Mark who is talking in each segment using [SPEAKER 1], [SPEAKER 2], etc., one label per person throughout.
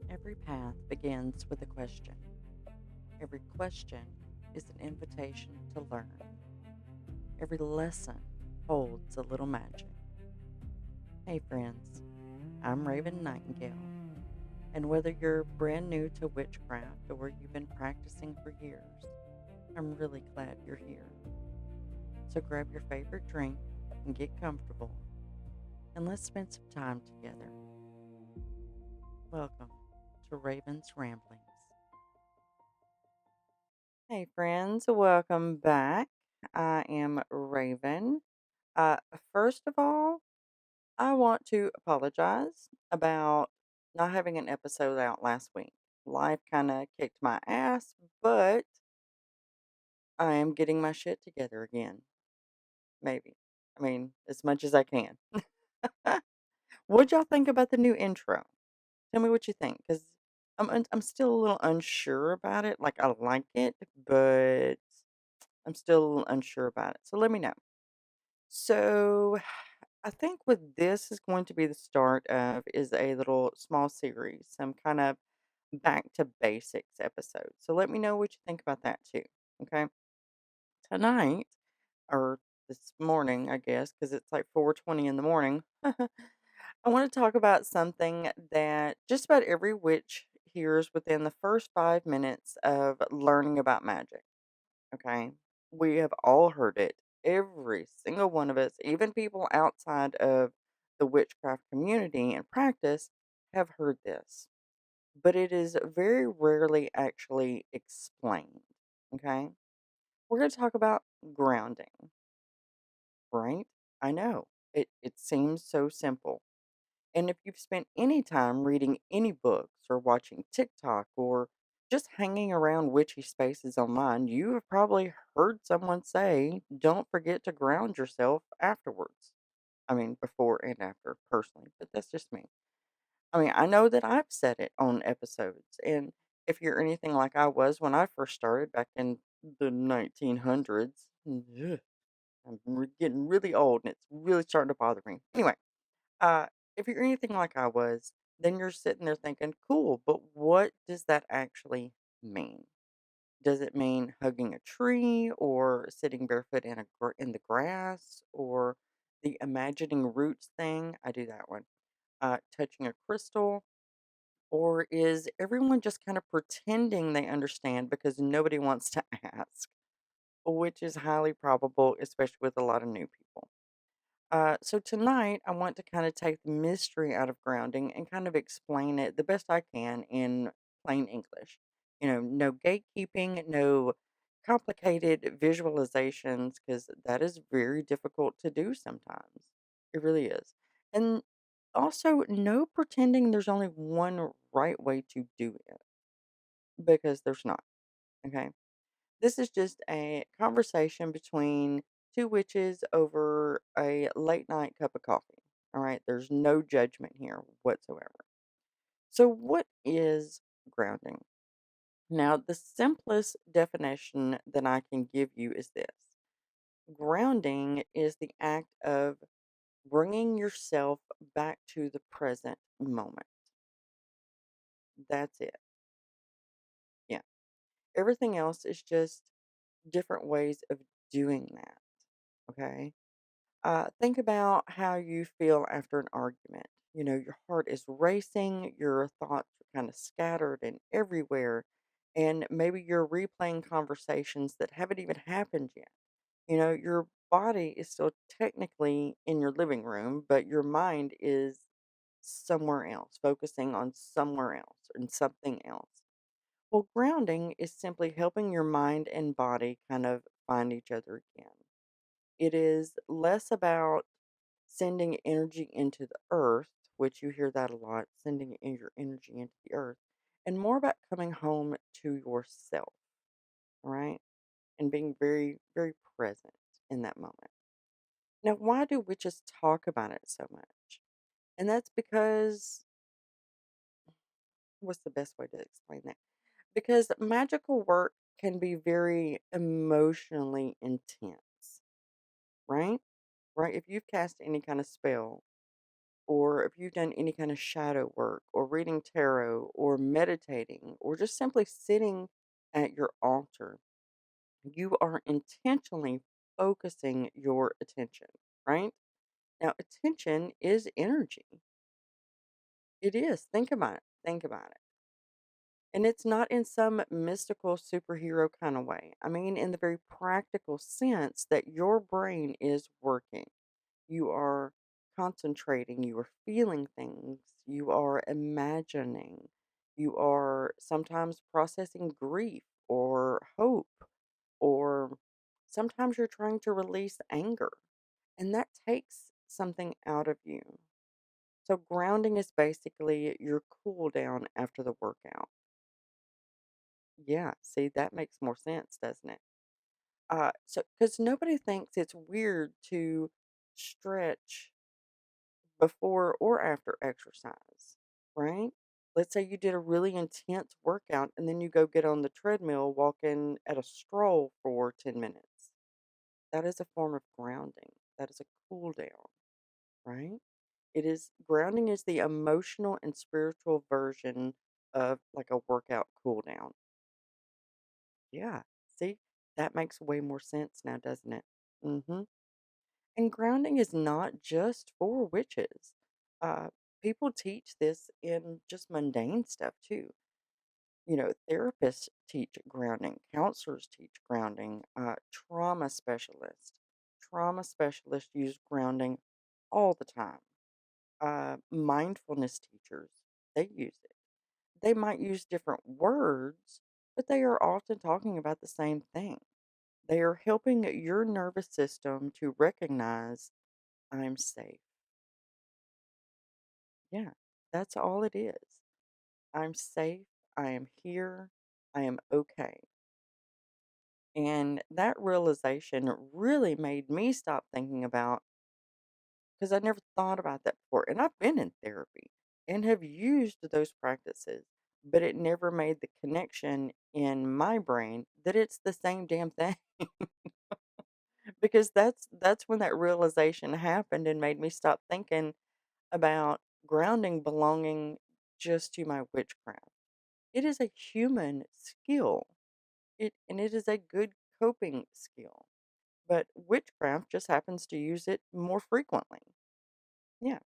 [SPEAKER 1] Every path begins with a question. Every question is an invitation to learn. Every lesson holds a little magic. Hey, friends, I'm Raven Nightingale, and whether you're brand new to witchcraft or you've been practicing for years, I'm really glad you're here. So grab your favorite drink and get comfortable, and let's spend some time together. Welcome to Raven's Ramblings. Hey, friends, welcome back. I am Raven. Uh, First of all, I want to apologize about not having an episode out last week. Life kind of kicked my ass, but I am getting my shit together again. Maybe. I mean, as much as I can. What'd y'all think about the new intro? Tell me what you think, because I'm still a little unsure about it. Like, I like it, but I'm still a little unsure about it. So let me know. So I think what this is going to be the start of is a little small series, some kind of back to basics episode. So let me know what you think about that too. Okay. Tonight, or this morning, I guess, because it's like 4:20 in the morning. I want to talk about something that just about every witch hears within the first 5 minutes of learning about magic. Okay. We have all heard it. Every single one of us, even people outside of the witchcraft community and practice, have heard this. But it is very rarely actually explained. Okay. We're going to talk about grounding, right? I know. It seems so simple. And if you've spent any time reading any books or watching TikTok or just hanging around witchy spaces online, you have probably heard someone say, don't forget to ground yourself afterwards. I mean, before and after, personally, but that's just me. I mean, I know that I've said it on episodes. And if you're anything like I was when I first started back in the 1900s, getting really old and it's really starting to bother me. Anyway, uh, if you're anything like I was, then you're sitting there thinking, cool, but what does that actually mean? Does it mean hugging a tree or sitting barefoot in the grass or the imagining roots thing? I do that one. Touching a crystal, or is everyone just kind of pretending they understand because nobody wants to ask, which is highly probable, especially with a lot of new people. So tonight, I want to kind of take the mystery out of grounding and kind of explain it the best I can in plain English. No gatekeeping, no complicated visualizations, because that is very difficult to do sometimes. It really is. And also, no pretending there's only one right way to do it, because there's not. Okay. This is just a conversation between two witches over a late night cup of coffee. All right. There's no judgment here whatsoever. So, what is grounding? Now, the simplest definition that I can give you is this: grounding is the act of bringing yourself back to the present moment. That's it. Yeah. Everything else is just different ways of doing that. Okay. Think about how you feel after an argument. Your heart is racing, your thoughts are kind of scattered and everywhere, and maybe you're replaying conversations that haven't even happened yet. Your body is still technically in your living room, but your mind is somewhere else, focusing on somewhere else and something else. Well, grounding is simply helping your mind and body kind of find each other again. It is less about sending energy into the earth, which you hear that a lot, sending your energy into the earth, and more about coming home to yourself, right? And being very, very present in that moment. Now, why do witches talk about it so much? And that's because, what's the best way to explain that? Because magical work can be very emotionally intense, right? Right? If you've cast any kind of spell, or if you've done any kind of shadow work or reading tarot or meditating or just simply sitting at your altar, you are intentionally focusing your attention, right? Now, attention is energy. It is. Think about it. Think about it. And it's not in some mystical superhero kind of way. I mean, in the very practical sense that your brain is working. You are concentrating, you are feeling things, you are imagining, you are sometimes processing grief or hope, or sometimes you're trying to release anger. And that takes something out of you. So, grounding is basically your cool down after the workout. Yeah, see, that makes more sense, doesn't it? So because nobody thinks it's weird to stretch before or after exercise, right? Let's say you did a really intense workout and then you go get on the treadmill walking at a stroll for 10 minutes. That is a form of grounding. That is a cool down, right? It is grounding is the emotional and spiritual version of like a workout cool down. Yeah. See, that makes way more sense now, doesn't it? Mm-hmm. And grounding is not just for witches. Uh, People teach this in just mundane stuff too. Therapists teach grounding, counselors teach grounding, trauma specialists. Trauma specialists use grounding all the time. Mindfulness teachers, they use it. They might use different words, but they are often talking about the same thing. They are helping your nervous system to recognize I'm safe. Yeah, that's all it is. I'm safe. I am here. I am okay. And that realization really made me stop thinking about, because I never thought about that before. And I've been in therapy and have used those practices, but it never made the connection in my brain that it's the same damn thing. Because that's when that realization happened and made me stop thinking about grounding belonging just to my witchcraft. It is a human skill. It is a good coping skill. But witchcraft just happens to use it more frequently. Yeah.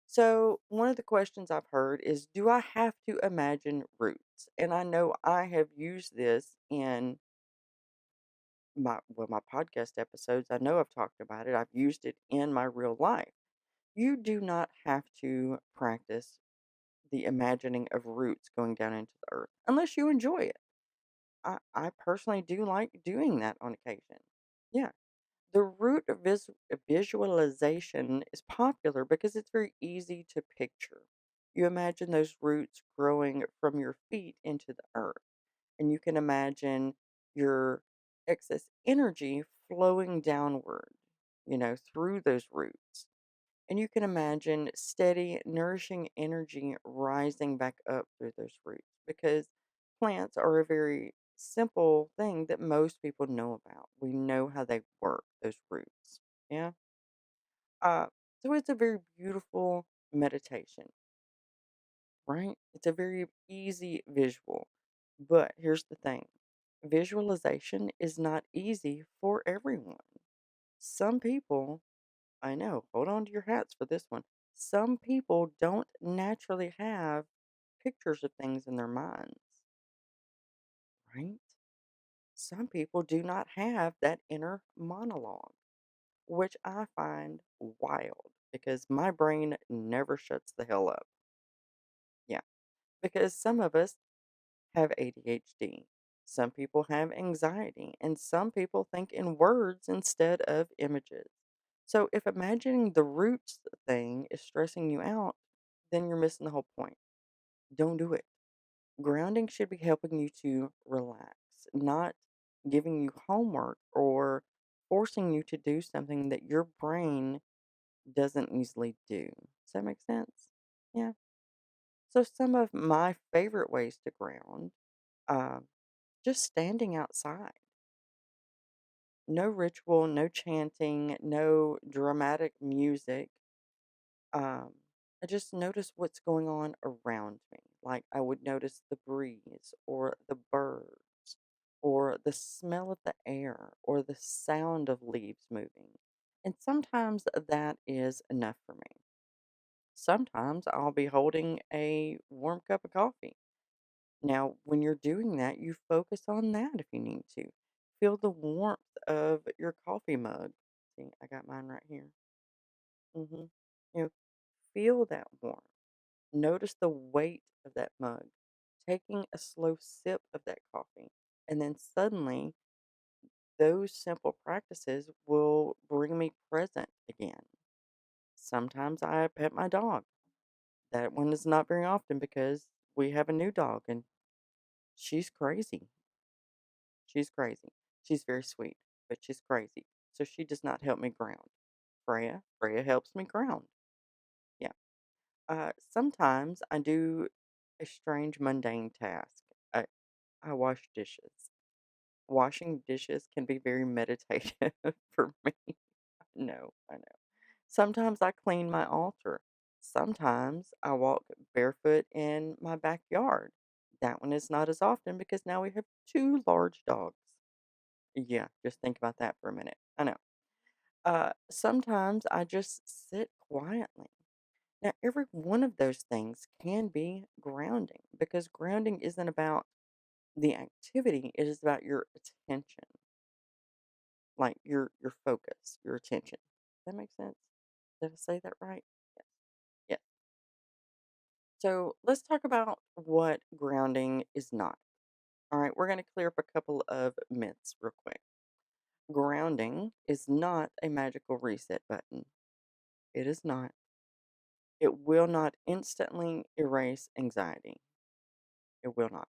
[SPEAKER 1] So one of the questions I've heard is, do I have to imagine roots? And I know I have used this in my podcast episodes. I know I've talked about it. I've used it in my real life. You do not have to practice the imagining of roots going down into the earth unless you enjoy it. I personally do like doing that on occasion. Yeah. The visualization is popular because it's very easy to picture. You imagine those roots growing from your feet into the earth, and you can imagine your excess energy flowing downward, through those roots. And you can imagine steady, nourishing energy rising back up through those roots because plants are a very simple thing that most people know about. We know how they work, those roots. Yeah. Uh, so it's a very beautiful meditation, right? It's a very easy visual. But here's the thing, visualization is not easy for everyone. Some people, I know. Hold on to your hats for this one. Some people don't naturally have pictures of things in their minds, right? Some people do not have that inner monologue, which I find wild because my brain never shuts the hell up. Yeah, because some of us have ADHD. Some people have anxiety, and some people think in words instead of images. So, if imagining the roots thing is stressing you out, then you're missing the whole point. Don't do it. Grounding should be helping you to relax, not giving you homework or forcing you to do something that your brain doesn't easily do. Does that make sense? Yeah. So, some of my favorite ways to ground, uh, just standing outside. No ritual, no chanting, no dramatic music. Um, I just notice what's going on around me. Like I would notice the breeze or the birds or the smell of the air or the sound of leaves moving. And sometimes that is enough for me. Sometimes I'll be holding a warm cup of coffee. Now, when you're doing that, you focus on that if you need to. Feel the warmth of your coffee mug. See, I got mine right here. You know, feel that warmth. Notice the weight of that mug. Taking a slow sip of that coffee. And then suddenly, those simple practices will bring me present again. Sometimes I pet my dog. That one is not very often because we have a new dog and she's crazy. She's crazy. She's very sweet, but she's crazy. So she does not help me ground. Freya helps me ground. Yeah. Sometimes I do a strange, mundane task. I wash dishes. Washing dishes can be very meditative for me. No, I know. Sometimes I clean my altar. Sometimes I walk barefoot in my backyard. That one is not as often because now we have two large dogs. Yeah, just think about that for a minute. I know. Sometimes I just sit quietly. Now, every one of those things can be grounding because grounding isn't about the activity, it is about your attention, like your focus, your attention. That makes sense? Did I say that right? Yes. Yes. So let's talk about what grounding is not. All right, we're going to clear up a couple of myths real quick. Grounding is not a magical reset button. It is not. It will not instantly erase anxiety. It will not.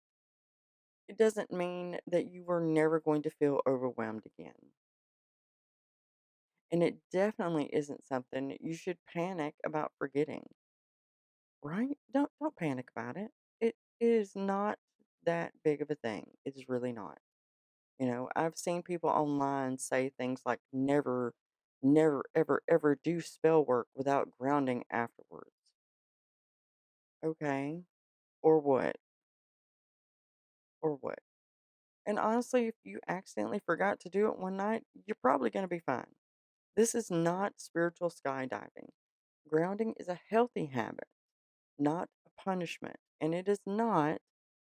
[SPEAKER 1] It doesn't mean that you are never going to feel overwhelmed again. And it definitely isn't something you should panic about forgetting, right? Don't panic about it. It is not that big of a thing. It is really not. I've seen people online say things like never, ever, ever do spell work without grounding afterwards. Okay. Or what? Or what? And honestly, if you accidentally forgot to do it one night, you're probably going to be fine. This is not spiritual skydiving. Grounding is a healthy habit, not a punishment. And it is not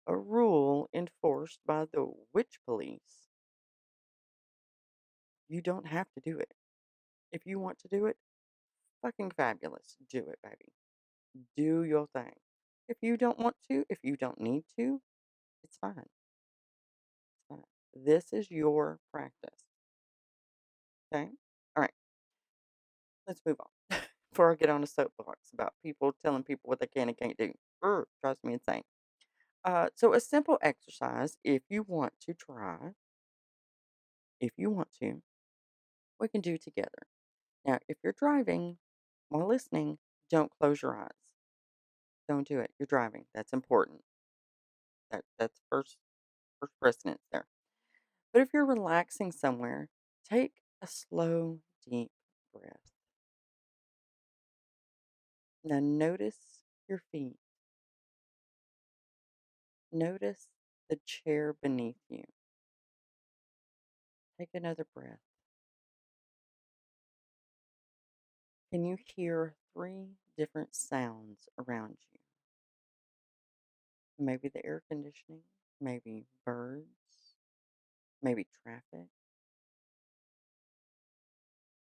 [SPEAKER 1] a rule enforced by the witch police. You don't have to do it. If you want to do it, fucking fabulous. Do it, baby. Do your thing. If you don't want to, if you don't need to, it's fine. It's fine. This is your practice. Okay? All right, let's move on. Before I get on a soapbox about people telling people what they can and can't do. Drives me insane. So a simple exercise, if you want to, we can do together. Now, if you're driving while listening, don't close your eyes. Don't do it. You're driving. That's important. That's first precedence there. But if you're relaxing somewhere, take a slow, deep breath. Now notice your feet. Notice the chair beneath you. Take another breath. Can you hear three different sounds around you? Maybe the air conditioning, maybe birds, maybe traffic.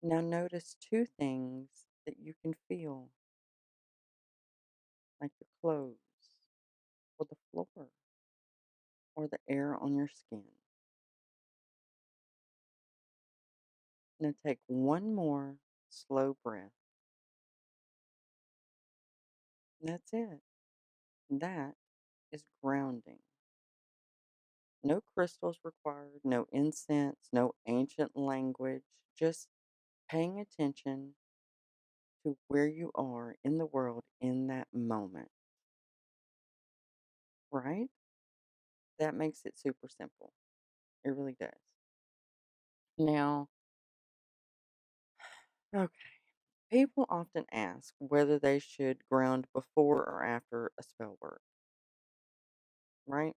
[SPEAKER 1] Now notice two things that you can feel, like your clothes, or the floor, or the air on your skin. Now take one more slow breath. And that's it. That is grounding. No crystals required, no incense, no ancient language, just paying attention to where you are in the world in that moment, right? That makes it super simple. It really does. Now, okay. People often ask whether they should ground before or after a spell work, right?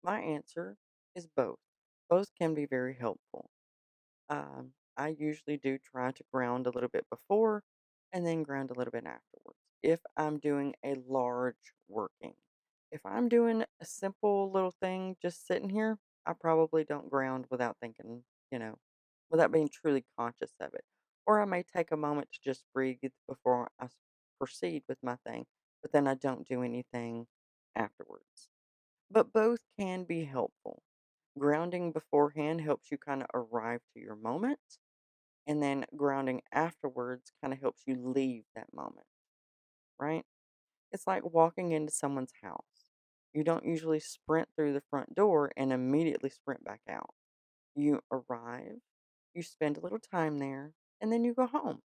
[SPEAKER 1] My answer is both. Both can be very helpful. I usually do try to ground a little bit before and then ground a little bit afterwards if I'm doing a large working. If I'm doing a simple little thing just sitting here, I probably don't ground without thinking, you know, without being truly conscious of it. Or I may take a moment to just breathe before proceed with my thing, but then I don't do anything afterwards. But both can be helpful. Grounding beforehand helps you kind of arrive to your moment, and then grounding afterwards kind of helps you leave that moment, right? It's like walking into someone's house. You don't usually sprint through the front door and immediately sprint back out. You arrive, you spend a little time there, and then you go home.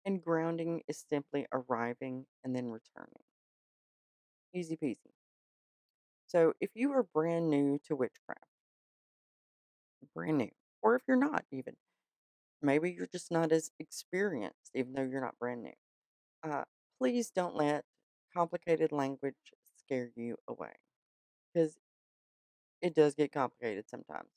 [SPEAKER 1] And grounding is simply arriving and then returning. Easy peasy. So if you are brand new to witchcraft, brand new, or if you're not even, maybe you're just not as experienced, even though you're not brand new. Uh, Please don't let complicated language scare you away because it does get complicated sometimes.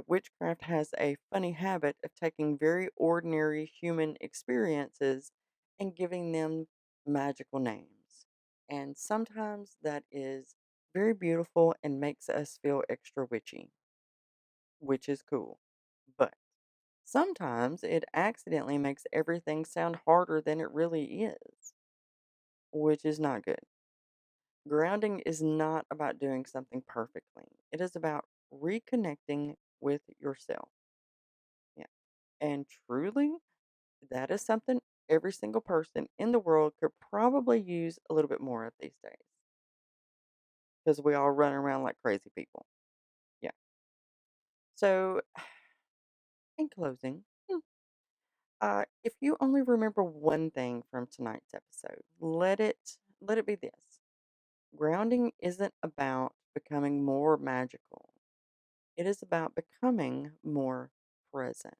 [SPEAKER 1] Witchcraft has a funny habit of taking very ordinary human experiences and giving them magical names. And sometimes that is very beautiful and makes us feel extra witchy, which is cool. But sometimes it accidentally makes everything sound harder than it really is, which is not good. Grounding is not about doing something perfectly, it is about reconnecting with yourself. Yeah. And truly, that is something every single person in the world could probably use a little bit more of these days because we all run around like crazy people. Yeah. So, in closing, if you only remember one thing from tonight's episode, let it be this. Grounding isn't about becoming more magical. It is about becoming more present.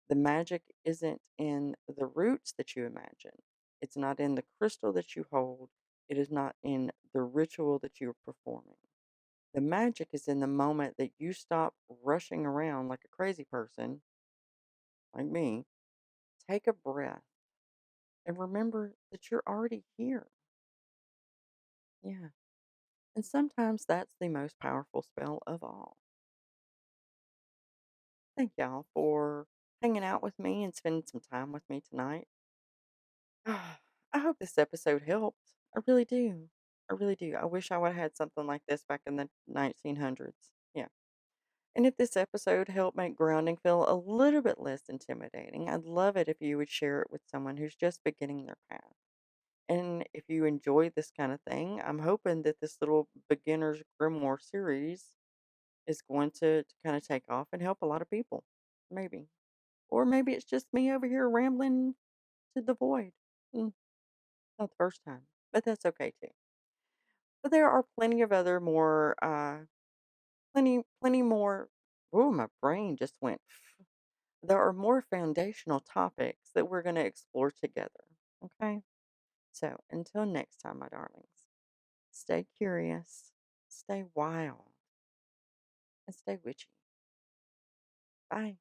[SPEAKER 1] The magic isn't in the roots that you imagine. It's not in the crystal that you hold. It is not in the ritual that you're performing. The magic is in the moment that you stop rushing around like a crazy person, like me, take a breath, and remember that you're already here. Yeah. And sometimes that's the most powerful spell of all. Thank y'all for hanging out with me and spending some time with me tonight. I hope this episode helped. I really do. I really do. I wish I would have had something like this back in the 1900s. Yeah. And if this episode helped make grounding feel a little bit less intimidating, I'd love it if you would share it with someone who's just beginning their path. And if you enjoy this kind of thing, I'm hoping that this little beginner's grimoire series is going to kind of take off and help a lot of people. Maybe. Or maybe it's just me over here rambling to the void. Mm, not the first time, but that's okay too. But there are plenty of other more, plenty more. Oh, my brain just went. There are more foundational topics that we're going to explore together. Okay. So until next time, my darlings, stay curious, stay wild, and stay witchy. Bye.